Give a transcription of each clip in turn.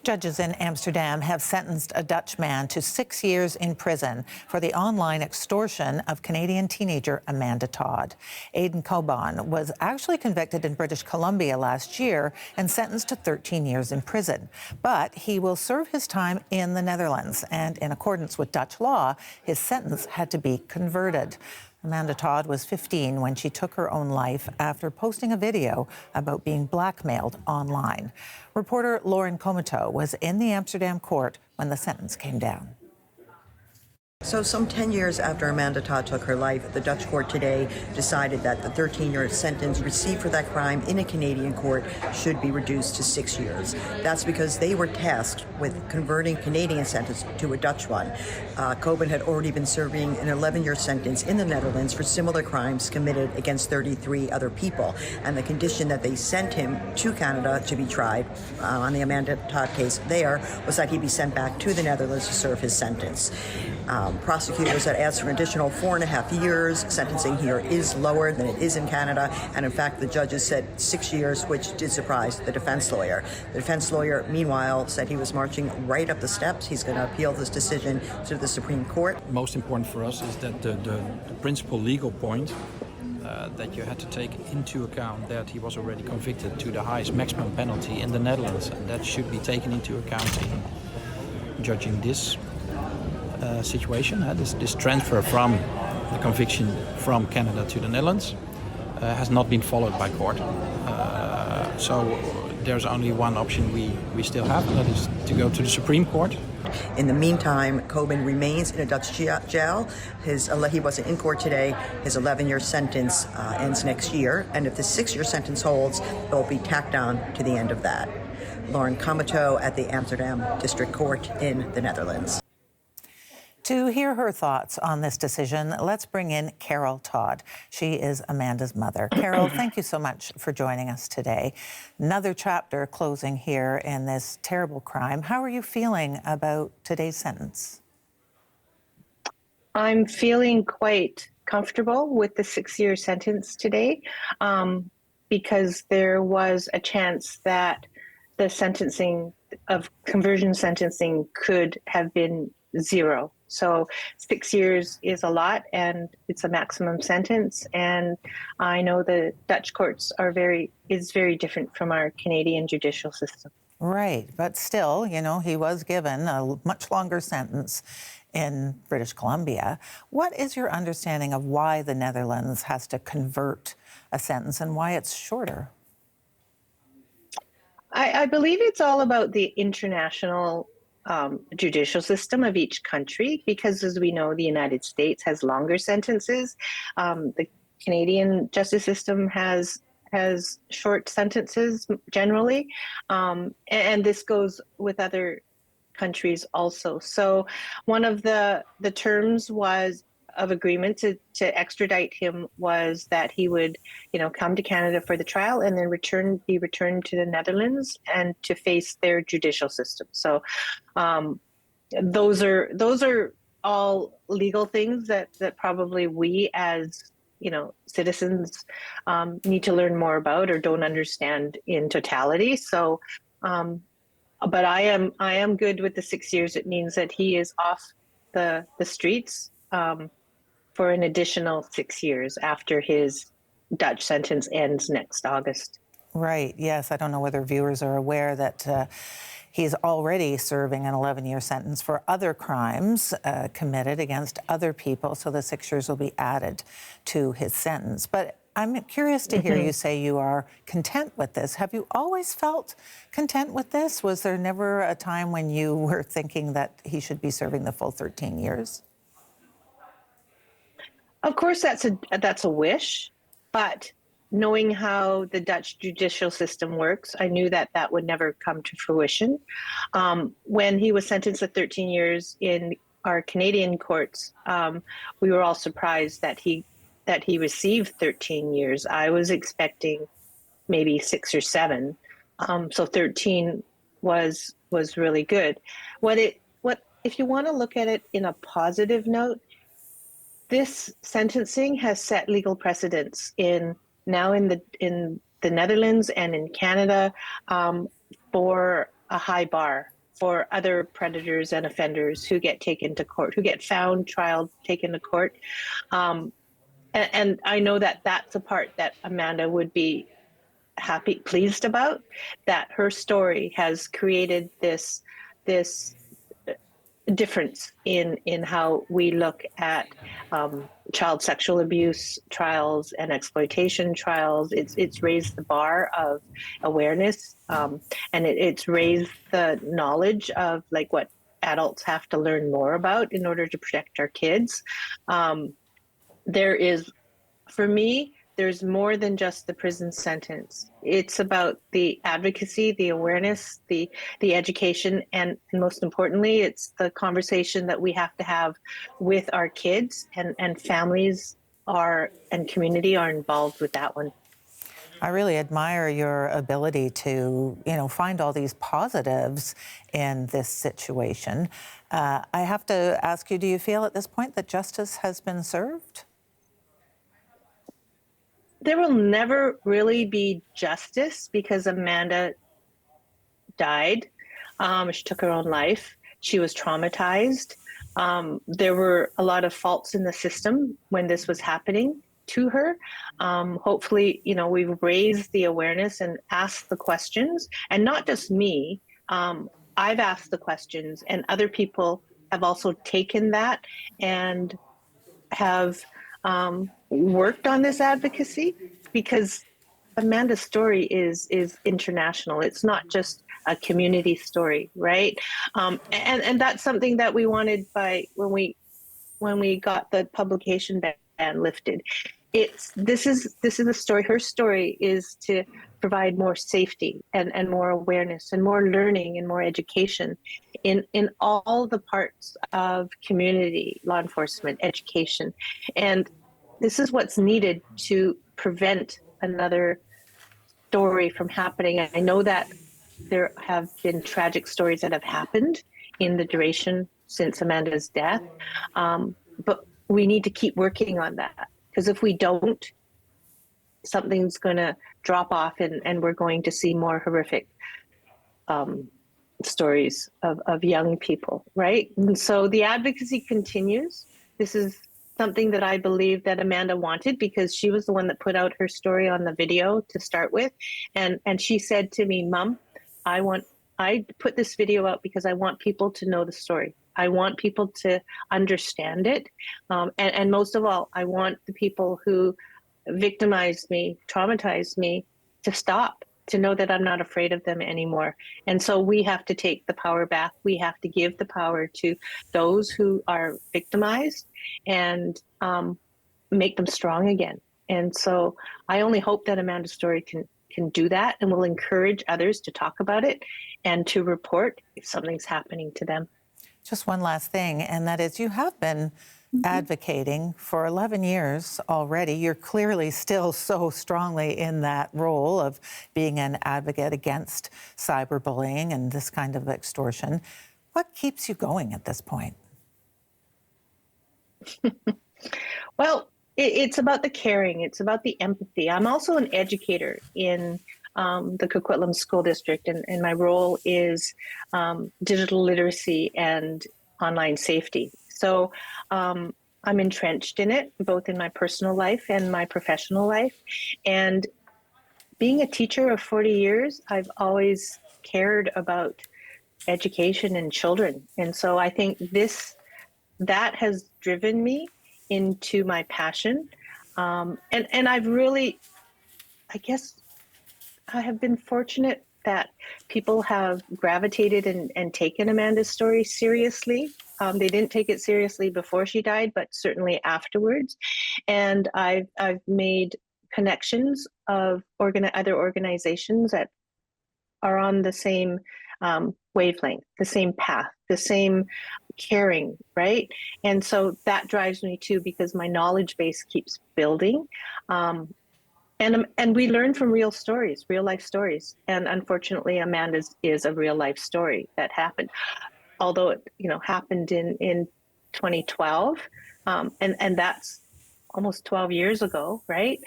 Judges in Amsterdam have sentenced a Dutch man to 6 years in prison for the online extortion of Canadian teenager Amanda Todd. Aidan Coban was actually convicted in British Columbia last year and sentenced to 13 years in prison. But he will serve his time in the Netherlands, and in accordance with Dutch law, his sentence had to be converted. Amanda Todd was 15 when she took her own life after posting a video about being blackmailed online. Reporter Lauren Comateau was in the Amsterdam court when the sentence came down. So some 10 years after Amanda Todd took her life, the Dutch court today decided that the 13-year sentence received for that crime in a Canadian court should be reduced to 6 years. That's because they were tasked with converting Canadian sentence to a Dutch one. Coban had already been serving an 11-year sentence in the Netherlands for similar crimes committed against 33 other people. And the condition that they sent him to Canada to be tried on the Amanda Todd case there was that he be sent back to the Netherlands to serve his sentence. Prosecutors had asked for an additional 4.5 years. Sentencing here is lower than it is in Canada. And in fact, the judges said 6 years, which did surprise the defense lawyer. The defense lawyer, meanwhile, said he was marching right up the steps. He's going to appeal this decision to the Supreme Court. Most important for us is that the principal legal point that you had to take into account that he was already convicted to the highest maximum penalty in the Netherlands. And that should be taken into account in judging this situation. This transfer from the conviction from Canada to the Netherlands has not been followed by court. So there's only one option we still have, and that is to go to the Supreme Court. In the meantime, Coban remains in a Dutch jail. He wasn't in court today. His 11-year sentence ends next year, and if the 6-year sentence holds, it will be tacked on to the end of that. Lauren Comateau at the Amsterdam District Court in the Netherlands. To hear her thoughts on this decision, let's bring in Carol Todd. She is Amanda's mother. Carol, thank you so much for joining us today. Another chapter closing here in this terrible crime. How are you feeling about today's sentence? I'm feeling quite comfortable with the 6-year sentence today because there was a chance that the sentencing of conversion sentencing could have been 0. So 6 years is a lot, and it's a maximum sentence. And I know the Dutch courts is very different from our Canadian judicial system. Right, but still, you know, he was given a much longer sentence in British Columbia. What is your understanding of why the Netherlands has to convert a sentence and why it's shorter? I believe it's all about the international judicial system of each country, because as we know, the United States has longer sentences. The Canadian justice system has short sentences generally, and this goes with other countries also. So one of the terms of agreement to extradite him was that he would, come to Canada for the trial and then be returned to the Netherlands and to face their judicial system. So those are all legal things that probably we as citizens need to learn more about or don't understand in totality. So but I am good with the 6 years. It means that he is off the streets for an additional 6 years after his Dutch sentence ends next August. Right, yes. I don't know whether viewers are aware that he's already serving an 11-year sentence for other crimes committed against other people, so the 6 years will be added to his sentence. But I'm curious to hear you say you are content with this. Have you always felt content with this? Was there never a time when you were thinking that he should be serving the full 13 years? Of course, that's a wish, but knowing how the Dutch judicial system works, I knew that would never come to fruition. When he was sentenced to 13 years in our Canadian courts, we were all surprised that he received 13 years. I was expecting maybe 6 or 7, so 13 was really good. If you want to look at it in a positive note, this sentencing has set legal precedents in the Netherlands and in Canada for a high bar for other predators and offenders who get taken to court, who get found, trialed, taken to court. And I know that that's a part that Amanda would be pleased about, that her story has created this difference in how we look at child sexual abuse trials and exploitation trials. It's raised the bar of awareness, and it's raised the knowledge of like what adults have to learn more about in order to protect our kids. There is, for me, there's more than just the prison sentence. It's about the advocacy, the awareness, the education, and most importantly, it's the conversation that we have to have with our kids, and families and community are involved with that one. I really admire your ability to, find all these positives in this situation. I have to ask you, do you feel at this point that justice has been served? There will never really be justice because Amanda died. She took her own life. She was traumatized. There were a lot of faults in the system when this was happening to her. Hopefully, we've raised the awareness and asked the questions, and not just me. I've asked the questions, and other people have also taken that and have worked on this advocacy, because Amanda's story is international. It's not just a community story, right? And that's something that we wanted when we got the publication ban lifted. This is a story. Her story is to provide more safety and more awareness and more learning and more education in all the parts of community, law enforcement, education. And this is what's needed to prevent another story from happening. I know that there have been tragic stories that have happened in the duration since Amanda's death, but we need to keep working on that, because if we don't, something's going to drop off, and we're going to see more horrific stories of young people, right? And so the advocacy continues. This is something that I believe that Amanda wanted, because she was the one that put out her story on the video to start with. And she said to me, "Mom, I put this video out because I want people to know the story. I want people to understand it. And most of all, I want the people who victimized me, traumatized me, to stop, to know that I'm not afraid of them anymore." And so we have to take the power back. We have to give the power to those who are victimized and make them strong again. And so I only hope that Amanda's story can do that, and will encourage others to talk about it and to report if something's happening to them. Just one last thing, and that is, you have been advocating for 11 years already. You're clearly still so strongly in that role of being an advocate against cyberbullying and this kind of extortion. What keeps you going at this point? Well, it's about the caring. It's about the empathy. I'm also an educator in the Coquitlam School District, and my role is digital literacy and online safety. So I'm entrenched in it, both in my personal life and my professional life. And being a teacher of 40 years, I've always cared about education and children. And so I think that has driven me into my passion. And I've really, I guess, I have been fortunate that people have gravitated and taken Amanda's story seriously. They didn't take it seriously before she died, but certainly afterwards. And I've made connections of other organizations that are on the same wavelength, the same path, the same caring, right? And so that drives me too, because my knowledge base keeps building. And we learn from real stories, real life stories. And unfortunately, Amanda's is a real life story that happened, although it happened in 2012, and that's almost 12 years ago, right?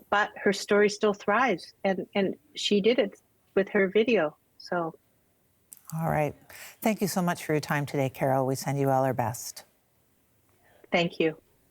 But her story still thrives, and she did it with her video. So All right. Thank you so much for your time today, Carol. We send you all our best. Thank you.